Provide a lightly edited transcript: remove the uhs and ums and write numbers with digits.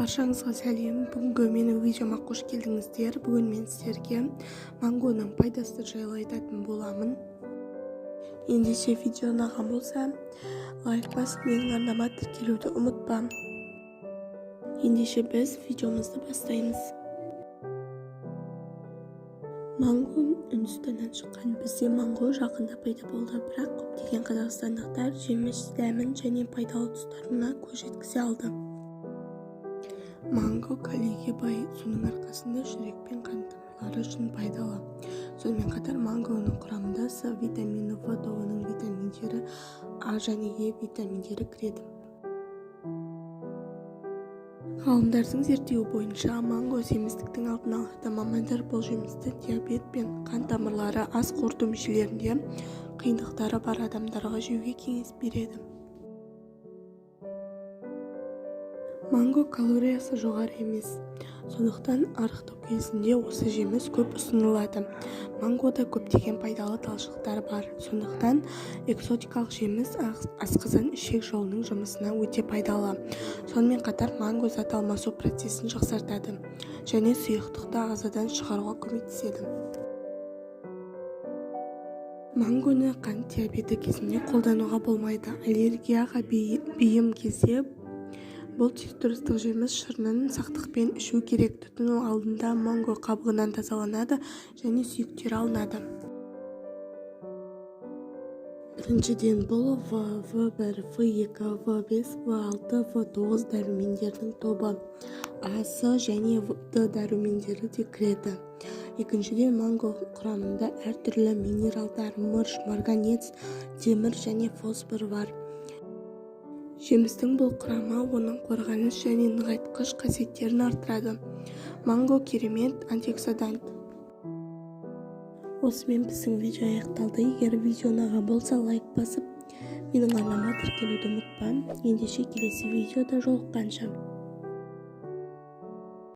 Баршаңызға сәлем. Бүгінгі менің видеома қош келдіңіздер. Бүгін мен сіздерге мангоның пайдасы жайлы айтатын боламын. Ендеше видео ұнаған болса, лайк басып менің арнама тіркелуді ұмытпа. Ендеше біз видеомызды бастаймыз. Манго Үндістаннан шыққан. Бізде манго жақында пайда болды, бірақ көптеген қазақстандықтар жеміс дәмін және пайдалы тұстарына көз жеткізе алды. Манго калийге бай, соның арқасында жүрек пен қан тамырлары үшін пайдалы. Сонымен қатар мангоның құрамында С витамині, В тобының витаминдері, А және Е витаминдері кіреді. Ғалымдардың зерттеуі бойынша манго семіздіктің алдын алады. Мамандар бұл жемісті диабет пен қан тамырлары, ас қорыту мүшелерінде қиындықтары бар адамдарға жеуге кеңес береді. Манго калориясы жоғары емес, сондықтан арықтау кезінде осы жеміс көп ұсынылады. Мангода көптеген пайдалы талшықтар бар, сондықтан экзотикалық жеміс асқазан ішек жолының жұмысына өте пайдалы. Сонымен қатар манго зат алмасу процесін жақсартады және сұйықтықты ағзадан шығаруға көмектеседі. Мангоны қант диабеті кезінде қолдануға болмайды. Аллергияға бейім кезде бұл цитрустық жеміс шырынын сақтықпен ішу керек. Тұтыну алдында манго қабығынан тазаланады және сүйектері алынады. Біріншіден, бұл В1, В2, В5, В6, В9 дәрумендердің тобы. А, С және Д дәрумендері де кіреді. Екіншіден, манго құрамында әртүрлі минералдар, мырыш, марганец, темір және фосфор бар. Жемістің бұл құрамы оның қорғаныс және нығайтқыш қасиеттерін арттырады. Манго керемет антиоксидант. Осымен біздің видео аяқталды. Егер видео ұнаған болса, лайк басып, менің арнама тіркелуді ұмытпа. Ендеше келесі видеода жолыққанша.